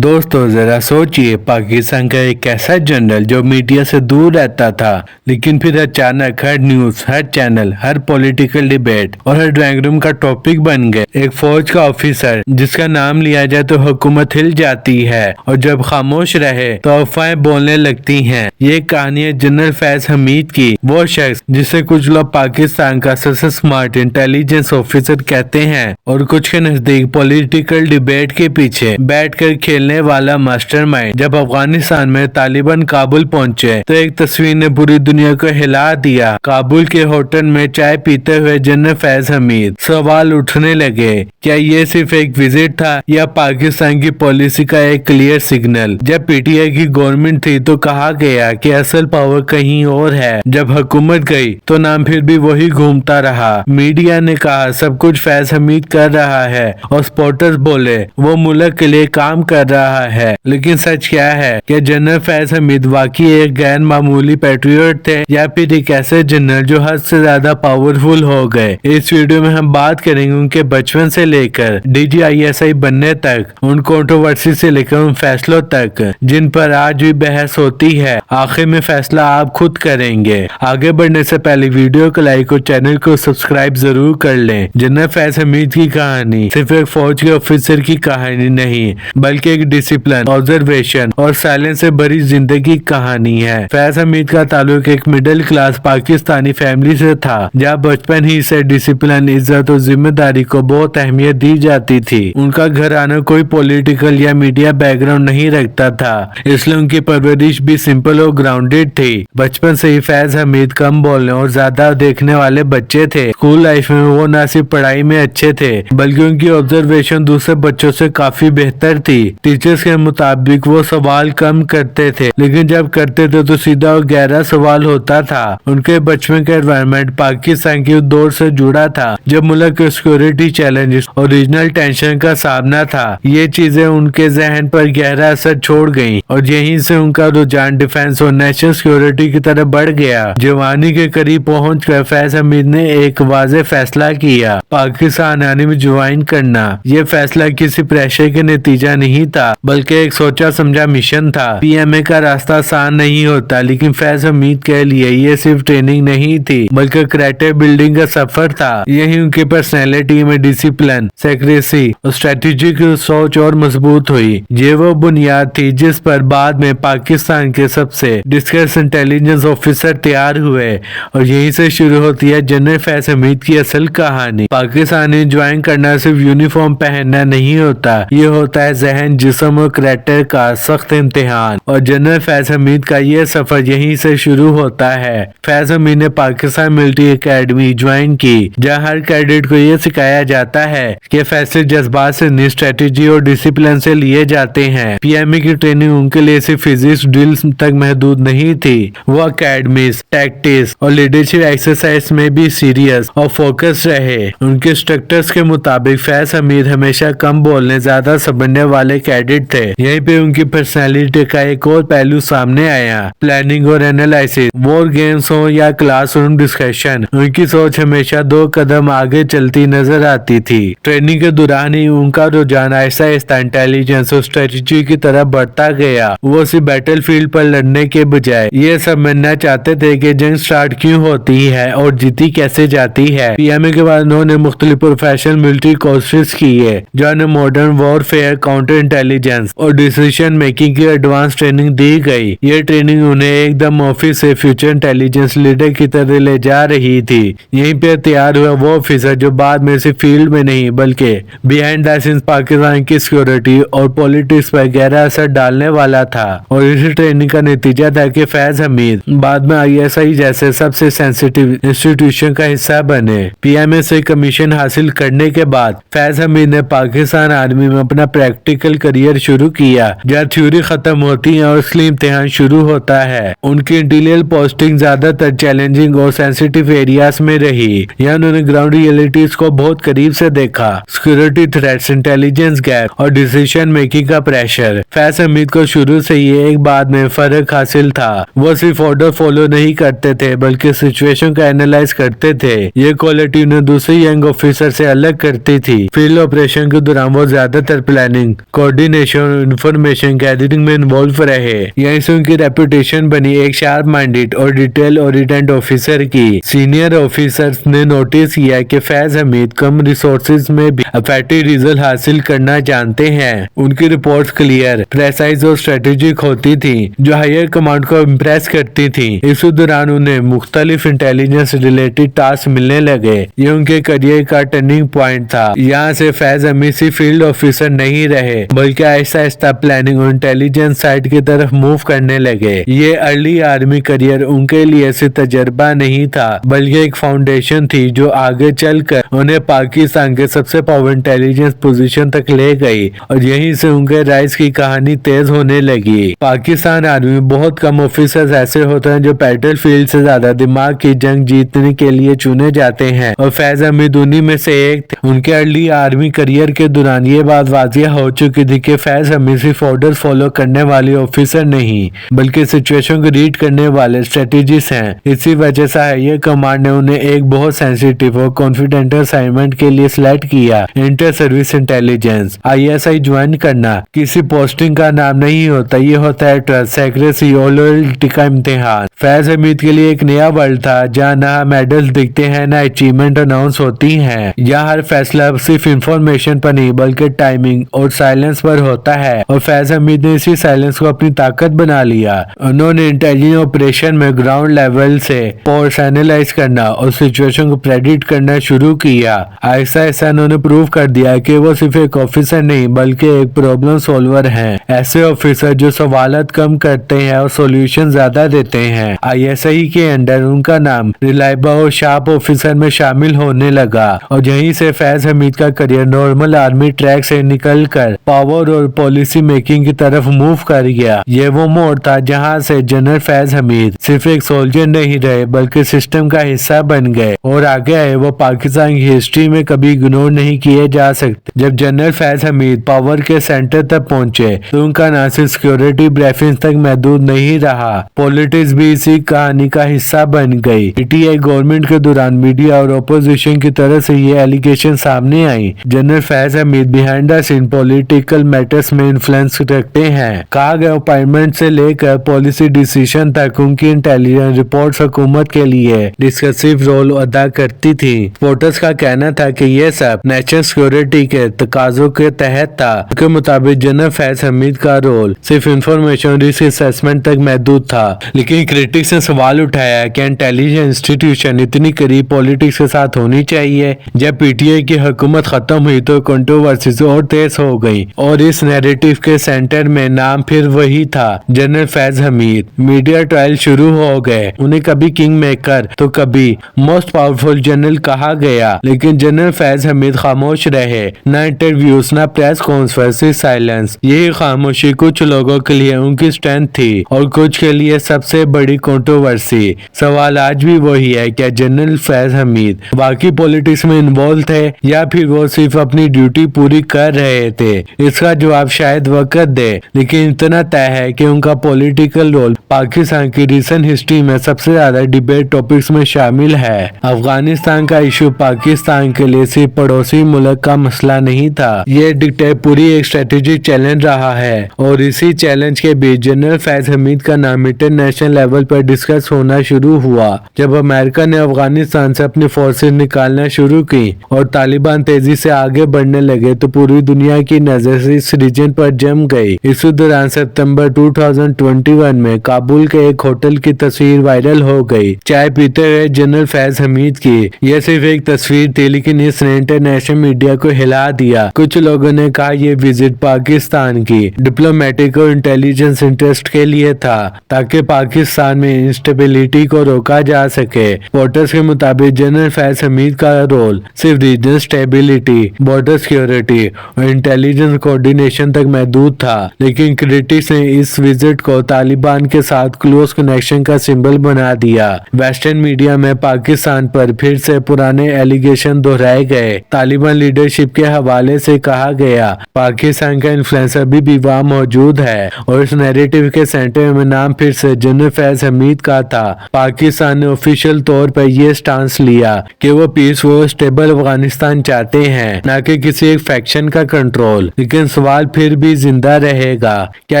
दोस्तों जरा सोचिए, पाकिस्तान का एक ऐसा जनरल जो मीडिया से दूर रहता था, लेकिन फिर अचानक हर न्यूज, हर चैनल, हर पॉलिटिकल डिबेट और हर ड्राइंग रूम का टॉपिक बन गए। एक फौज का ऑफिसर जिसका नाम लिया जाए तो हुकूमत हिल जाती है और जब खामोश रहे तो अफवाहें बोलने लगती हैं। ये कहानी है जनरल फैज हमीद की, वो शख्स जिसे कुछ लोग पाकिस्तान का सबसे स्मार्ट इंटेलिजेंस ऑफिसर कहते हैं और कुछ के नजदीक पॉलिटिकल डिबेट के पीछे बैठकर खेलने वाला मास्टरमाइंड। जब अफगानिस्तान में तालिबान काबुल पहुंचे तो एक तस्वीर ने पूरी दुनिया को हिला दिया। काबुल के होटल में चाय पीते हुए जनरल फैज हमीद। सवाल उठने लगे, क्या ये सिर्फ एक विजिट था या पाकिस्तान की पॉलिसी का एक क्लियर सिग्नल? जब पीटीआई की गवर्नमेंट थी तो कहा गया कि असल पावर कहीं और है। जब हुकूमत गई तो नाम फिर भी वही घूमता रहा। मीडिया ने कहा सब कुछ फैज हमीद कर रहा है और स्पॉटर्स बोले वो मुल्क के लिए काम कर रहा है। लेकिन सच क्या है? क्या जनरल फैज हमीद वाकई एक गैर मामूली पैट्रियट थे या फिर एक ऐसे जनरल जो हद से ज्यादा पावरफुल हो गए? इस वीडियो में हम बात करेंगे उनके बचपन से लेकर DGISI बनने तक, उन कंट्रोवर्सी से लेकर उन फैसलों तक जिन पर आज भी बहस होती है। आखिर में फैसला आप खुद करेंगे। आगे बढ़ने से पहले वीडियो को लाइक और चैनल को सब्सक्राइब जरूर कर लें। जनरल फैज हमीद की कहानी सिर्फ एक फौज के ऑफिसर की कहानी नहीं, बल्कि एक डिसिप्लिन, ऑब्जर्वेशन और साइलेंस से भरी जिंदगी कहानी है। फैज हमीद का ताल्लुक एक मिडिल क्लास पाकिस्तानी फैमिली से था, जहाँ बचपन ही से डिसिप्लिन, इज्जत और जिम्मेदारी को बहुत अहमियत दी जाती थी। उनका घराना कोई पॉलिटिकल या मीडिया बैकग्राउंड नहीं रखता था, इसलिए उनकी परवरिश भी सिंपल और ग्राउंडेड थी। बचपन से ही फैज हमीद कम बोलने और ज्यादा देखने वाले बच्चे थे। स्कूल लाइफ में वो न सिर्फ पढ़ाई में अच्छे थे, बल्कि उनकी ऑब्जर्वेशन दूसरे बच्चों से काफी बेहतर थी। टीचर्स के मुताबिक वो सवाल कम करते थे, लेकिन जब करते थे तो सीधा और गहरा सवाल होता था। उनके बचपन का एनवायरनमेंट पाकिस्तान के दौर से जुड़ा था, जब मुल्क के सिक्योरिटी चैलेंजेस और रीजनल टेंशन का सामना था। ये चीजें उनके जहन पर गहरा असर छोड़ गयी और यहीं से उनका रुझान डिफेंस और नेशनल सिक्योरिटी की तरफ बढ़ गया। जवानी के करीब पहुंचकर फैज हमीद ने एक वाज़ेह फैसला किया, पाकिस्तान आर्मी में ज्वाइन करना। ये फैसला किसी प्रेशर के नतीजा नहीं था, बल्कि एक सोचा समझा मिशन था। PMA का रास्ता आसान नहीं होता, लेकिन फैज हमीद के लिए ये सिर्फ ट्रेनिंग नहीं थी, बल्कि कैरेक्टर बिल्डिंग का सफर था। यही उनकी पर्सनैलिटी में डिसिप्लिन, सेक्रेसी और स्ट्रेटेजिक सोच और मजबूत हुई। ये वो बुनियाद थी जिस पर बाद में पाकिस्तान के सबसे डिस्कस इंटेलिजेंस ऑफिसर तैयार हुए और यहीं से शुरू होती है जनरल फैज हमीद की असल कहानी। पाकिस्तान में ज्वाइन करना सिर्फ यूनिफॉर्म पहनना नहीं होता, ये होता है जहन, जिस्म और कैरेक्टर का सख्त इम्तिहान। और जनरल फैज हमीद का ये सफर यहीं से शुरू होता है। फैज हमीद ने पाकिस्तान मिलिट्री एकेडमी ज्वाइन की, जहाँ हर कैडेट को ये सिखाया जाता है कि फैसले जज्बात से नहीं, स्ट्रेटेजी और डिसिप्लिन से लिए जाते हैं। PMA की ट्रेनिंग उनके लिए सिर्फ फिजिक्स ड्रिल्स तक महदूद नहीं थी, वो अकेडमीज, टैक्टिक्स और लीडरशिप एक्सरसाइज में भी सीरियस और फोकस रहे। उनके इंस्ट्रक्टर्स के मुताबिक फैज हमीद हमेशा कम बोलने, ज्यादा समझने वाले कैडेट थे। यहीं पे उनकी पर्सनालिटी का एक और पहलू सामने आया, प्लानिंग और एनालिसिस। वॉर गेम्स हो या क्लासरूम डिस्कशन, उनकी सोच हमेशा 2 कदम आगे चलती नजर आती थी। ट्रेनिंग के दौरान ही उनका रुझान ऐसा इंटेलिजेंस और स्ट्रेटेजी की तरफ बढ़ता गया। वो सिर्फ बैटल फील्ड पर लड़ने के बजाय ये समझना चाहते थे कि जंग स्टार्ट क्यों होती है और जीती कैसे जाती है। PMA के बाद उन्होंने मुख्तलिफ प्रोफेशनल मिलिट्री कोर्सेज किए, जहाँ मॉडर्न वॉरफेयर, काउंटर इंटेलिजेंस और डिसीजन मेकिंग की एडवांस ट्रेनिंग दी गई। ये ट्रेनिंग उन्हें एकदम ऑफिस से फ्यूचर इंटेलिजेंस लीडर की तरह ले जा रही थी। यहीं पे तैयार हुआ वो ऑफिसर जो बाद में सिर्फ फील्ड में नहीं, बल्कि बिहाइंड द सीन्स पाकिस्तान की सिक्योरिटी और पॉलिटिक्स पर गहरा असर डालने वाला था। और इसी ट्रेनिंग का नतीजा था कि फैज हमीद बाद में ISI जैसे सबसे सेंसिटिव इंस्टीट्यूशन का हिस्सा बने। PMA से कमीशन हासिल करने के बाद फैज हमीद ने पाकिस्तान आर्मी में अपना प्रैक्टिकल करियर शुरू किया, जहाँ थ्योरी खत्म होती है और असली इम्तिहान शुरू होता है। उनकी इंटीरियर पोस्टिंग ज्यादातर चैलेंजिंग और सेंसिटिव एरियाज में रही। यहाँ उन्होंने ग्राउंड रियलिटीज को बहुत करीब से देखा, सिक्योरिटी थ्रेट्स, इंटेलिजेंस गैप और डिसीजन मेकिंग का प्रेशर। फैज हमीद को शुरू से ये एक बात में फर्क हासिल था, वो सिर्फ ऑर्डर फॉलो नहीं करते थे, बल्कि सिचुएशन का एनालाइज करते थे। ये क्वालिटी उन्हें दूसरे यंग ऑफिसर से अलग करती थी। फील्ड ऑपरेशन के दौरान वो ज्यादातर प्लानिंग, कोऑर्डिनेशन कोऑर्डिनेशन और इंफॉर्मेशन गैदरिंग में इन्वॉल्व रहे। यहीं से उनकी रेपुटेशन बनी एक शार्प माइंडेड और डिटेल ओरिएंटेड ऑफिसर की। सीनियर ऑफिसर्स ने नोटिस किया कि फैज हमीद कम रिसोर्सेज में भी इफेक्टिव रिजल्ट हासिल करना जानते हैं। उनकी रिपोर्ट्स क्लियर, प्रेसाइज और स्ट्रेटेजिक होती थी, जो हायर कमांड को इम्प्रेस करती थी। इस दौरान उन्हें मुख्तलिफ इंटेलिजेंस रिलेटेड टास्क मिलने लगे। ये उनके करियर का टर्निंग पॉइंट था। यहाँ से फैज हमीद सिर्फ फील्ड ऑफिसर नहीं रहे, बल्कि आहिस्ता आहिस्ता प्लानिंग और इंटेलिजेंस साइड की तरफ मूव करने लगे। ये अर्ली आर्मी करियर उनके लिए सिर्फ तजर्बा नहीं था, बल्कि एक फाउंडेशन थी जो आगे चलकर उन्हें पाकिस्तान के सबसे पावर इंटेलिजेंस पोजीशन तक ले गई। और यहीं से उनके राइज की कहानी तेज होने लगी। पाकिस्तान आर्मी में बहुत कम ऑफिसर्स ऐसे होते हैं जो बैटल फील्ड से ज्यादा दिमाग की जंग जीतने के लिए चुने जाते हैं, और फैज हमीद उन्हीं में से एक थे। उनके अर्ली आर्मी करियर के दौरान ये बात वाजिया हो चुकी थी कि फैज हमीद सिर्फ ऑर्डर फॉलो करने वाले ऑफिसर नहीं, बल्कि सिचुएशन को रीड करने वाले स्ट्रेटेजिस्ट हैं। इसी वजह से हायर कमांड ने उन्हें एक बहुत सेंसिटिव और कॉन्फिडेंशियल असाइनमेंट के लिए सिलेक्ट किया, inter service intelligence. ISI join करना किसी पोस्टिंग का नाम नहीं होता, ये होता है ट्रस्ट, सेक्रेसी और लॉयल्टी का इम्तिहान। फैज हमीद के लिए एक नया वर्ल्ड था, जहाँ ना मेडल्स दिखते हैं, ना अचीवमेंट अनाउंस होती हैं। यहाँ हर फैसला सिर्फ इंफॉर्मेशन पर नहीं, बल्कि टाइमिंग और साइलेंस पर होता है, और फैज हमीद ने इसी साइलेंस को अपनी ताकत बना लिया। उन्होंने इंटेलिजेंस ऑपरेशन में ग्राउंड लेवल से फोर्स एनालाइज करना और सिचुएशन को प्रेडिक्ट करना शुरू किया। ऐसा उन्होंने प्रूव कर दिया कि वो सिर्फ एक ऑफिसर नहीं, बल्कि एक प्रॉब्लम सॉल्वर हैं। ऐसे ऑफिसर जो सवालत कम करते हैं और सॉल्यूशन ज्यादा देते हैं। ISI के अंडर उनका नाम रिलायबल और शार्प ऑफिसर में शामिल होने लगा, और यहीं से फैज हमीद का करियर नॉर्मल आर्मी ट्रैक से निकलकर पावर और पॉलिसी मेकिंग की तरफ मूव कर गया। ये वो मोड़ था जहां से जनरल फैज हमीद सिर्फ एक सोल्जर नहीं रहे, बल्कि सिस्टम का हिस्सा बन गए, और आगे आए वो पाकिस्तान की हिस्ट्री में कभी इग्नोर नहीं किए जा सकते। जब जनरल फैज हमीद पावर के सेंटर तक पहुंचे, तो उनका ना सिर्फ सिक्योरिटी ब्रीफिंग तक महदूद नहीं रहा, पॉलिटिक्स भी इसी कहानी का हिस्सा बन गई। PTI गवर्नमेंट के दौरान मीडिया और ऑपोजिशन की तरफ से ये एलिगेशन सामने आई, general Faiz Hamid behind the scene political matters में इन्फ्लुएंस रखते हैं। कहा गया अपॉइंटमेंट से लेकर पॉलिसी डिसीजन तक उनकी इंटेलिजेंस रिपोर्ट हुकूमत के लिए डिस्कसिव रोल अदा करती थी। रिपोर्टर्स का कहना था कि यह सब नेशनल सिक्योरिटी के तकाजों के तहत था। उनके मुताबिक जनरल फैज हमीद का रोल सिर्फ इंफॉर्मेशन रिस्क असेसमेंट तक महदूद था, लेकिन क्रिटिक्स ने सवाल उठाया कि इंटेलिजेंस इंस्टीट्यूशन इतनी करीब पॉलिटिक्स के साथ होनी चाहिए। जब PTI की हुकूमत खत्म हुई तो कंट्रोवर्सीज और तेज हो गई, और इस नैरेटिव के सेंटर में नाम फिर वही था, general Faiz Hamid. Media trial शुरू हो गए, उन्हें कभी किंग मेकर तो कभी मोस्ट पावरफुल जनरल कहा गया, लेकिन जनरल फैज हमीद खामोश रहे। ना इंटरव्यूज, ना प्रेस कॉन्फ्रेंस, साइलेंस। यही खामोशी कुछ लोगों के लिए उनकी स्ट्रेंथ थी, और कुछ के लिए सबसे बड़ी कंट्रोवर्सी। सवाल आज भी वही है, क्या जनरल फैज हमीद बाकी पॉलिटिक्स में इन्वॉल्व थे, या फिर वो सिर्फ अपनी ड्यूटी पूरी कर रहे थे? इसका जवाब शायद वक्त दे, लेकिन इतना तय है कि उनका पॉलिटिकल रोल पाकिस्तान की रिसेंट हिस्ट्री में सबसे ज्यादा डिबेट टॉपिक्स में शामिल है। अफगानिस्तान का इशू पाकिस्तान के लिए सिर्फ पड़ोसी मुल्क का मसला नहीं था, ये पूरी एक स्ट्रेटेजिक चैलेंज रहा है, और इसी चैलेंज के बीच जनरल फैज हमीद का नाम इंटरनेशनल लेवल पर डिस्कस होना शुरू हुआ। जब अमेरिका ने अफगानिस्तान से अपनी फोर्सेस निकालना शुरू की और तालिबान तेजी से आगे बढ़ने लगे, तो पूरी दुनिया की नजर इस रीजन पर जम गई। इस दौरान सितंबर 2021 में काबुल के एक होटल की तस्वीर वायरल हो गई, चाय पीते हुए जनरल फैज हमीद की। यह सिर्फ एक तस्वीर थी, लेकिन इसने इंटरनेशनल मीडिया को हिला दिया। कुछ लोगों ने कहा यह विजिट पाकिस्तान की डिप्लोमेटिक और इंटेलिजेंस इंटरेस्ट के लिए था, ताकि पाकिस्तान में इंस्टेबिलिटी को रोका जा सके। रिपोर्टर्स के मुताबिक जनरल फैज हमीद का रोल सिर्फ रीजनल स्टेबिलिटी, बॉर्डर सिक्योरिटी और इंटेलिजेंस कोऑर्डिनेशन तक महदूद था, लेकिन क्रिटिक्स ने इस विजिट को तालिबान के साथ क्लोज कनेक्शन का सिंबल बना दिया। वेस्टर्न मीडिया में पाकिस्तान पर फिर से पुराने एलिगेशन दोहराए गए। तालिबान लीडरशिप के हवाले से कहा गया, पाकिस्तान का इन्फ्लुएंस अभी भी वहाँ मौजूद है, और इस नैरेटिव के सेंटर में नाम फिर से जनरल फैज हमीद का था। पाकिस्तान ने ऑफिशियल तौर पर यह स्टांस लिया कि वो पीसफुल स्टेबल अफगानिस्तान चाहते हैं, न कि किसी एक फैक्शन का कंट्रोल। लेकिन सवाल फिर भी जिंदा रहेगा, क्या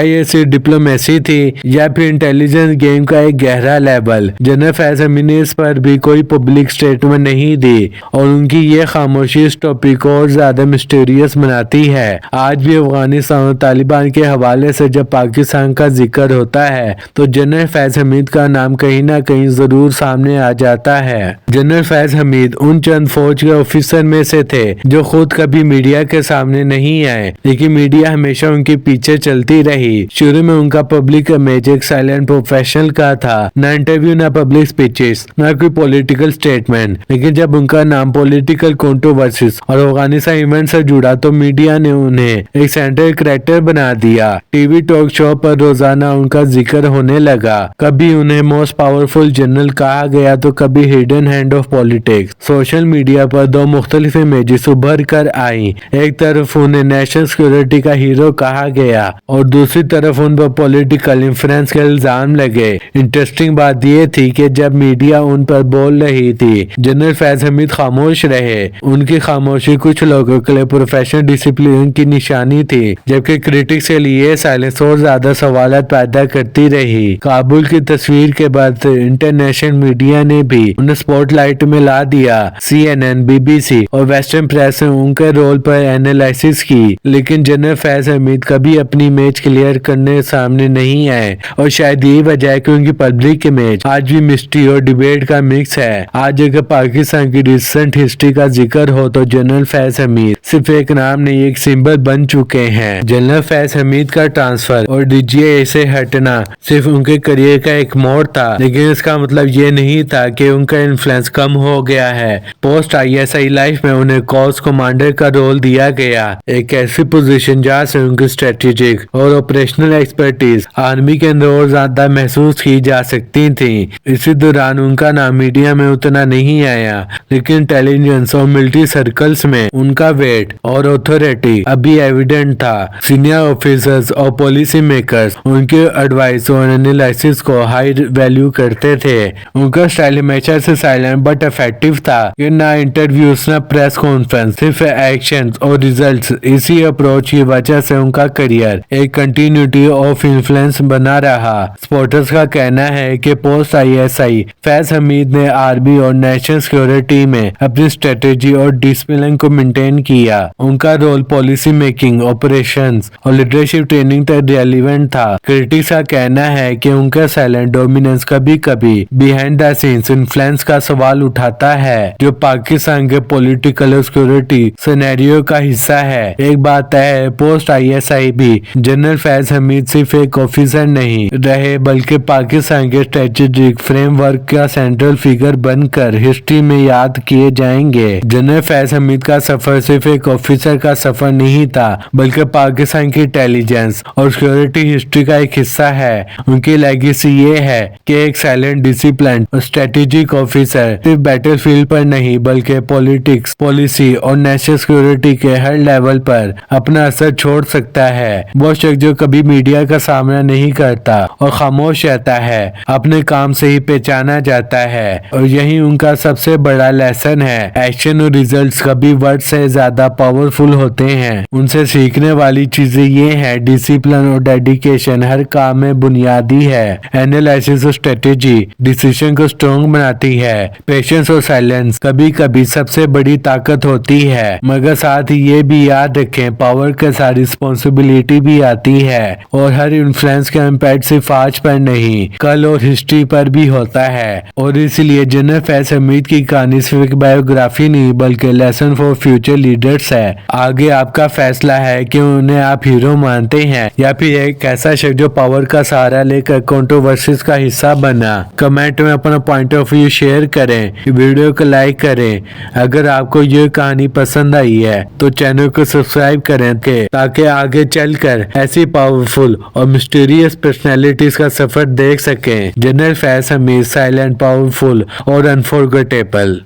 ये सिर्फ डिप्लोमेसी थी या फिर इंटेलिजेंस गेम का एक गहरा लेवल। जनरल फैज हमीद ने इस पर भी कोई पब्लिक स्टेटमेंट नहीं दी और उनकी ये खामोशी इस टॉपिक को और ज्यादा मिस्टीरियस बनाती है। आज भी अफगानिस्तान और तालिबान के हवाले से जब पाकिस्तान का जिक्र होता है तो जनरल फैज हमीद का नाम कहीं ना कहीं जरूर सामने आ जाता है। जनरल फैज हमीद उन चंद फौज के ऑफिसर में से थे जो खुद कभी मीडिया के सामने नहीं आए, लेकिन मीडिया हमेशा उनके पीछे चलती रही। शुरू में उनका पब्लिक इमेज एक साइलेंट प्रोफेशनल का था, ना इंटरव्यू, ना पब्लिक स्पीचेस, ना कोई पॉलिटिकल स्टेटमेंट। लेकिन जब उनका नाम पॉलिटिकल कंट्रोवर्सीज और अफगानिस्तान इवेंट से जुड़ा तो मीडिया ने उन्हें एक सेंट्रल कैरेक्टर बना दिया। टीवी टॉक शो पर रोजाना उनका जिक्र होने लगा। कभी उन्हें मोस्ट पावरफुल जनरल कहा गया तो कभी hidden hand of politics. Social media पर दो मुख्तलिफ इमेजेस उभर कर आई। एक तरफ उन्हें नेशनल सिक्योरिटी का हीरो कहा गया और दूसरी तरफ उन पर पॉलिटिकल इन्फ्लुएंस के इल्जाम लगे। इंटरेस्टिंग बात यह थी कि जब मीडिया उन पर बोल रही थी, जनरल फैज हमीद खामोश रहे। उनकी खामोशी कुछ लोगों के लिए प्रोफेशनल डिसिप्लिन की निशानी थी, जबकि क्रिटिक्स के लिए साइलेंस और ज्यादा सवाल पैदा करती रही। काबुल की तस्वीर के बाद इंटरनेशनल मीडिया ने भी उन्हें स्पॉटलाइट में ला दिया। CNN, BBC और वेस्टर्न प्रेस ने उनके रोल पर एनालिसिस की, लेकिन जनरल फैज हमीद कभी अपनी इमेज क्लियर करने सामने नहीं आए और शायद यही वजह है कि उनकी पब्लिक इमेज आज भी मिस्ट्री और डिबेट का मिक्स है। आज अगर पाकिस्तान की रिसेंट हिस्ट्री का जिक्र हो तो जनरल फैज हमीद सिर्फ एक नाम नहीं, एक सिंबल बन चुके हैं। जनरल फैज हमीद का ट्रांसफर और DGA से हटना सिर्फ उनके करियर का एक मोड़ था, लेकिन इसका मतलब ये नहीं था कि उनका इन्फ्लुएंस कम हो गया है। पोस्ट ISI लाइफ में उन्हें कॉर्प्स कमांडर का रोल दिया गया, एक ऐसी पोजीशन जहाँ से उनकी स्ट्रेटेजिक और ऑपरेशनल एक्सपर्टीज आर्मी के अंदर और ज्यादा महसूस की जा सकती थी। इसी दौरान उनका नाम मीडिया में उतना नहीं आया, लेकिन इंटेलिजेंस और मिलिट्री सर्कल्स में उनका वेट और अथॉरिटी अभी एविडेंट था। सीनियर ऑफिसर्स और पॉलिसी मेकर्स उनके एडवाइस और एनालिसिस को हाई वैल्यू करते थे। उनका स्टाइल हमेशा से साइलेंट बट इफेक्टिव था कि ना इंटरव्यूज ना प्रेस कॉन्फ्रेंस, सिर्फ एक्शन और रिजल्ट्स। इसी अप्रोच की वजह से उनका करियर एक कंटिन्यूटी ऑफ इन्फ्लुएंस बना रहा। स्पॉटर्स का कहना है कि पोस्ट ISI फैज हमीद ने आर्मी और नेशनल सिक्योरिटी में अपनी स्ट्रेटेजी और डिसिप्लिन को मेंटेन किया। उनका रोल पॉलिसी मेकिंग, ऑपरेशंस और लीडरशिप ट्रेनिंग तक रेलेवेंट था। क्रिटिक्स का कहना है कि उनका साइलेंट डोमिनेंस कभी कभी बिहाइंड द सीन्स इन्फ्लुएंस का सवाल उठाता है, जो पाकिस्तान के पॉलिटिकल और सिक्योरिटी सिनेरियो का हिस्सा है। एक बात है, पोस्ट ISI भी जनरल फैज हमीद सिर्फ एक ऑफिसर नहीं रहे, बल्कि पाकिस्तान के स्ट्रेटेजिक फ्रेमवर्क का सेंट्रल फिगर बनकर हिस्ट्री में याद किए जाएंगे। जनरल फैज हमीद का सफर सिर्फ एक ऑफिसर का सफर नहीं था, बल्कि पाकिस्तान की इंटेलिजेंस और सिक्योरिटी हिस्ट्री का एक हिस्सा है। उनकी लेगेसी ये है कि एक साइलेंट, डिसिप्लिन और स्ट्रेटेजिक ऑफिसर सिर्फ बैटलफील्ड पर नहीं बल्कि पॉलिटिक्स, पॉलिसी और नेशनल सिक्योरिटी के हर लेवल पर अपना असर छोड़ सकता है। वो शख्स जो कभी मीडिया का सामना नहीं करता और खामोश रहता है, अपने काम से ही पहचाना जाता है। और यही उनका सबसे बड़ा लेसन है, एक्शन और रिजल्ट्स कभी वर्ड से ज्यादा पावरफुल होते हैं। उनसे सीखने वाली चीजें ये है, डिसिप्लिन और डेडिकेशन हर काम में बुनियादी है। एनालिसिस और स्ट्रेटेजी डिसीजन को स्ट्रॉन्ग बनाती है। पेशेंस और साइलेंस कभी कभी सबसे बड़ी ताकत होती है, मगर साथ ही ये भी याद रखें, पावर के साथ रिस्पॉन्सिबिलिटी भी आती है और हर इन्फ्लुएंस का इम्पैक्ट सिर्फ आज पर नहीं, कल और हिस्ट्री पर भी होता है। और इसलिए जनरल फैज हमीद की कहानी सिर्फ एक बायोग्राफी नहीं बल्कि लेसन फॉर फ्यूचर लीडर्स है। आगे आपका फैसला है कि उन्हें आप हीरो मानते हैं या फिर एक ऐसा शख्स जो पावर का सहारा लेकर कंट्रोवर्सीज का हिस्सा बना। कमेंट में अपना पॉइंट ऑफ व्यू शेयर करें, वीडियो को लाइक करें। अगर आपको ये कहानी पसंद आई है तो चैनल को सब्सक्राइब करें ताकि आगे चलकर ऐसी पावरफुल और मिस्टीरियस पर्सनैलिटीज का सफर देख सकें। General Faiz Hamid silent, powerful और अनफॉरगेटेबल।